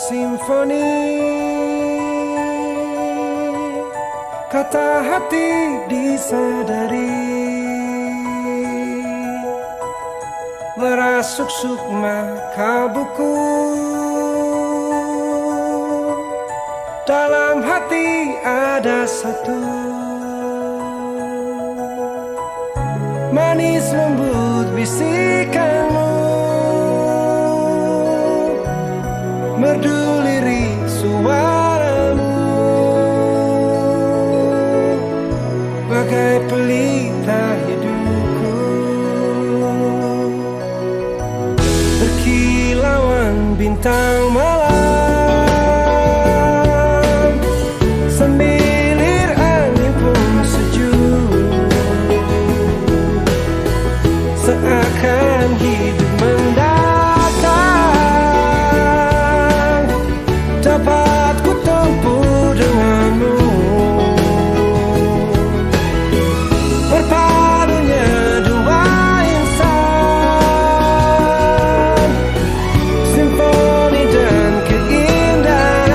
simfoni, kata hati disadari, merasuk sukma kalbuku. Dalam hati ada satu, manis lembut bisikanmu, merdu lirik suaramu, bagai pelita hidupku, berkilauan bintang malam, semilir angin pun sejuk, seakan hidup mendatang dapat ku tempuh denganmu. Berpadunya dua insan, simfoni dan keindahan,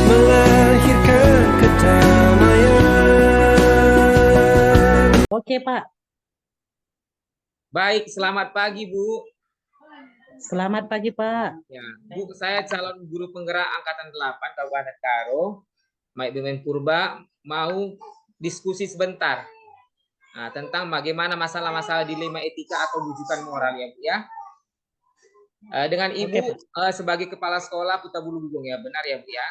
melahirkan kedamaian. Oke, Pak. Baik, selamat pagi, Bu. Selamat pagi, Pak. Ya, Bu, saya calon guru penggerak Angkatan 8 Kabupaten Karo, Mike Bimen Purba, mau diskusi sebentar tentang bagaimana masalah-masalah dilema etika atau rujukan moral ya, Bu ya. Dengan Ibu sebagai kepala sekolah Kuta Bulu Gugong ya, benar ya, Bu ya?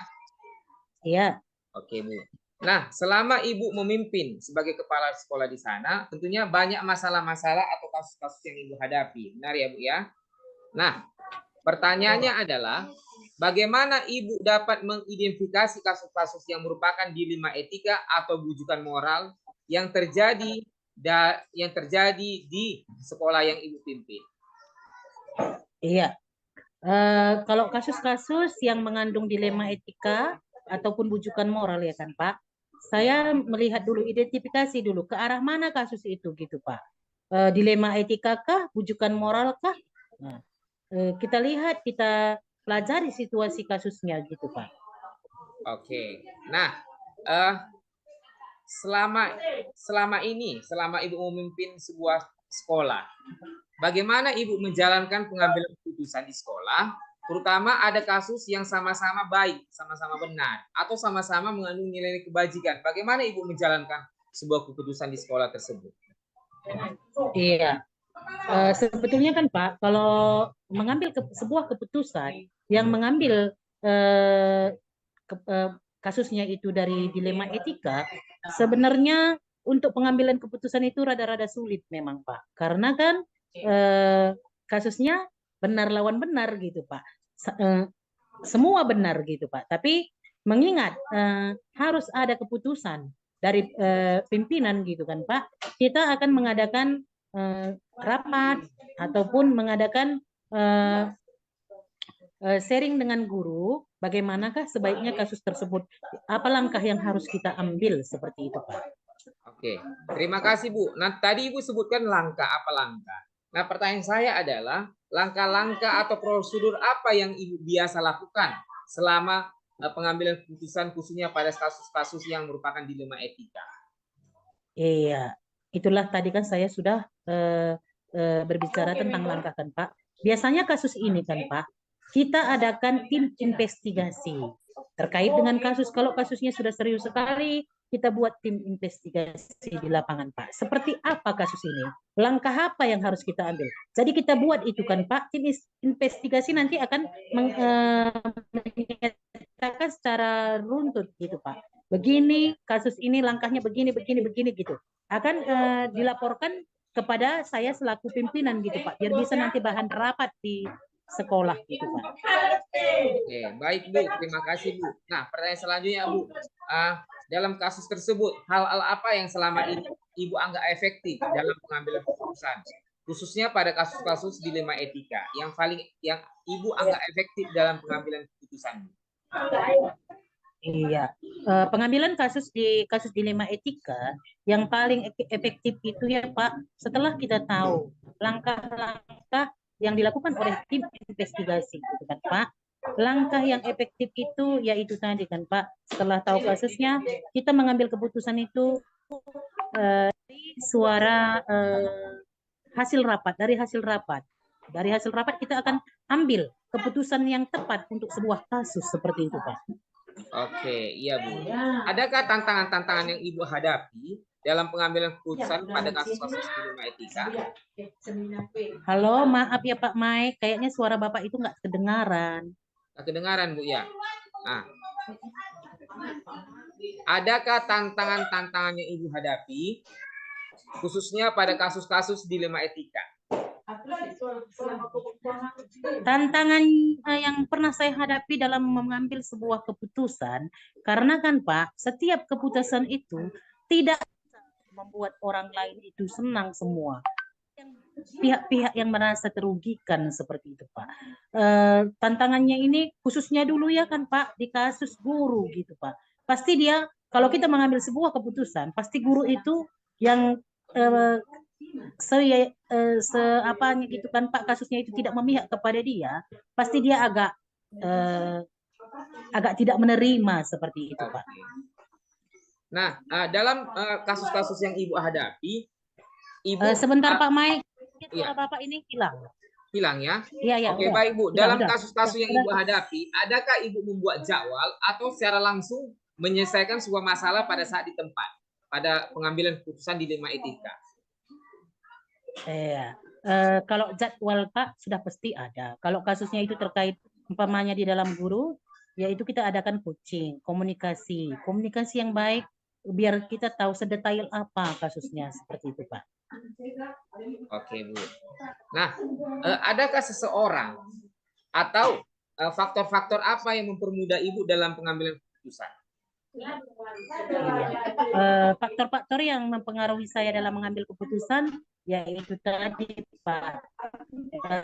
Iya. Oke, Bu. Nah, selama Ibu memimpin sebagai kepala sekolah di sana, tentunya banyak masalah-masalah atau kasus-kasus yang Ibu hadapi. Benar ya, Bu ya? Nah, pertanyaannya adalah bagaimana Ibu dapat mengidentifikasi kasus-kasus yang merupakan dilema etika atau bujukan moral yang terjadi di sekolah yang Ibu pimpin? Iya. Kalau kasus-kasus yang mengandung dilema etika ataupun bujukan moral ya kan, Pak. Saya melihat dulu, identifikasi dulu ke arah mana kasus itu gitu, Pak. Dilema etika kah, bujukan moral kah? Nah, kita lihat, kita pelajari situasi kasusnya gitu, Pak. Oke. Nah, selama Ibu memimpin sebuah sekolah, bagaimana Ibu menjalankan pengambilan keputusan di sekolah, terutama ada kasus yang sama-sama baik, sama-sama benar, atau sama-sama mengandung nilai kebajikan. Bagaimana Ibu menjalankan sebuah keputusan di sekolah tersebut? Iya. Sebetulnya kan Pak, kalau mengambil sebuah keputusan yang mengambil kasusnya itu dari dilema etika, sebenarnya untuk pengambilan keputusan itu rada-rada sulit memang Pak, karena kan kasusnya benar lawan benar gitu Pak, semua benar gitu Pak, tapi mengingat harus ada keputusan dari pimpinan gitu kan Pak, kita akan mengadakan rapat ataupun mengadakan sharing dengan guru, bagaimanakah sebaiknya kasus tersebut, apa langkah yang harus kita ambil, seperti itu Pak. Oke, terima kasih Bu. Nah, tadi Ibu sebutkan langkah, apa langkah? Nah, pertanyaan saya adalah langkah-langkah atau prosedur apa yang Ibu biasa lakukan selama pengambilan keputusan khususnya pada kasus-kasus yang merupakan dilema etika? Iya, itulah tadi kan saya sudah berbicara tentang langkah kan Pak. Biasanya kasus ini kan Pak, kita adakan tim investigasi terkait dengan kasus. Kalau kasusnya sudah serius sekali, kita buat tim investigasi di lapangan Pak. Seperti apa kasus ini? Langkah apa yang harus kita ambil? Jadi kita buat itu kan Pak, tim investigasi nanti akan menyatakan secara runtut gitu Pak. Begini kasus ini, langkahnya begini gitu. Akan dilaporkan kepada saya selaku pimpinan gitu Pak, biar bisa nanti bahan rapat di sekolah gitu Pak. Oke, baik Bu, terima kasih Bu. Nah, pertanyaan selanjutnya Bu, dalam kasus tersebut hal-hal apa yang selama ini Ibu anggap efektif dalam pengambilan keputusan, khususnya pada kasus-kasus dilema etika yang Ibu anggap efektif dalam pengambilan keputusan? Iya, pengambilan kasus dilema etika yang paling efektif itu ya Pak, setelah kita tahu langkah-langkah yang dilakukan oleh tim investigasi, gitu kan Pak. Langkah yang efektif itu yaitu tadi kan Pak, setelah tahu kasusnya, kita mengambil keputusan itu dari suara hasil rapat, dari hasil rapat. Dari hasil rapat kita akan ambil keputusan yang tepat untuk sebuah kasus seperti itu Pak. Oke, iya Bu. Adakah tantangan-tantangan yang Ibu hadapi dalam pengambilan keputusan pada kasus-kasus dilema etika? Halo, maaf ya Pak Mike, kayaknya suara Bapak itu nggak kedengaran. Nggak kedengaran Bu ya. Nah, adakah tantangan-tantangan yang Ibu hadapi khususnya pada kasus-kasus dilema etika? Tantangan yang pernah saya hadapi dalam mengambil sebuah keputusan, karena kan Pak, setiap keputusan itu tidak bisa membuat orang lain itu senang semua. Pihak-pihak yang merasa terugikan seperti itu Pak. Tantangannya ini khususnya dulu ya kan Pak, di kasus guru gitu Pak. Pasti dia, kalau kita mengambil sebuah keputusan, pasti guru itu yang apanya gitu kan Pak, kasusnya itu tidak memihak kepada dia, pasti dia agak tidak menerima seperti itu Pak. Nah, dalam kasus-kasus yang Ibu hadapi, Ibu sebentar Pak Mike, iya. Bapak ini hilang. Hilang ya? Iya, ya. Oke, Udah. baik Bu. Udah, Dalam udah. kasus-kasus yang Ibu hadapi, adakah Ibu membuat jadwal atau secara langsung menyelesaikan sebuah masalah pada saat di tempat, pada pengambilan keputusan dilema etika? Iya. Kalau jadwal Pak sudah pasti ada. Kalau kasusnya itu terkait umpamanya di dalam guru, yaitu kita adakan coaching, komunikasi yang baik, biar kita tahu sedetail apa kasusnya seperti itu Pak. Oke Bu. Nah, adakah seseorang atau faktor-faktor apa yang mempermudah Ibu dalam pengambilan keputusan? Faktor-faktor yang mempengaruhi saya dalam mengambil keputusan yaitu tadi Pak,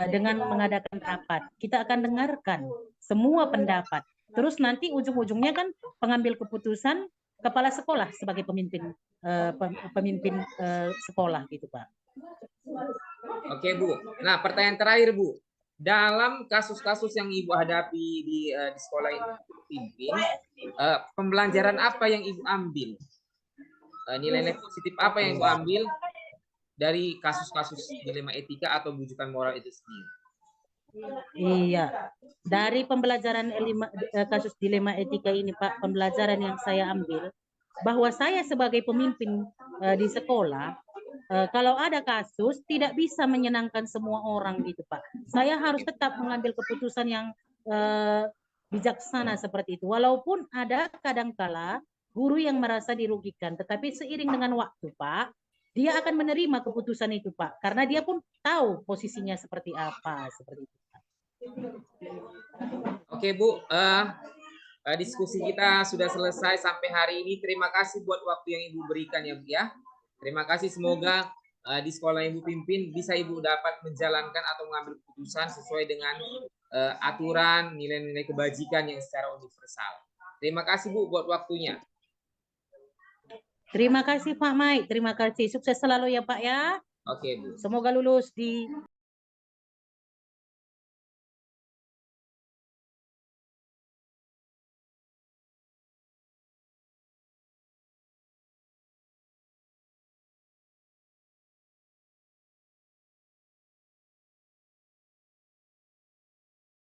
dengan mengadakan rapat kita akan dengarkan semua pendapat, terus nanti ujung-ujungnya kan pengambil keputusan kepala sekolah sebagai pemimpin sekolah gitu Pak. Oke Bu. Nah, pertanyaan terakhir Bu, dalam kasus-kasus yang Ibu hadapi di sekolah ini pimpin, pembelajaran apa yang Ibu ambil? Nilai-nilai positif apa yang Ibu ambil dari kasus-kasus dilema etika atau bujukan moral itu sendiri? Iya, dari pembelajaran kasus dilema etika ini Pak, pembelajaran yang saya ambil bahwa saya sebagai pemimpin di sekolah, kalau ada kasus tidak bisa menyenangkan semua orang gitu Pak. Saya harus tetap mengambil keputusan yang bijaksana seperti itu. Walaupun ada kadangkala guru yang merasa dirugikan, tetapi seiring dengan waktu Pak, dia akan menerima keputusan itu Pak, karena dia pun tahu posisinya seperti apa seperti itu. Oke Bu, diskusi kita sudah selesai sampai hari ini. Terima kasih buat waktu yang Ibu berikan ya Bu ya. Terima kasih, semoga di sekolah yang Ibu pimpin bisa Ibu dapat menjalankan atau mengambil keputusan sesuai dengan aturan, nilai-nilai kebajikan yang secara universal. Terima kasih Bu buat waktunya. Terima kasih Pak Mike, terima kasih. Sukses selalu ya Pak ya. Oke Bu. Semoga lulus di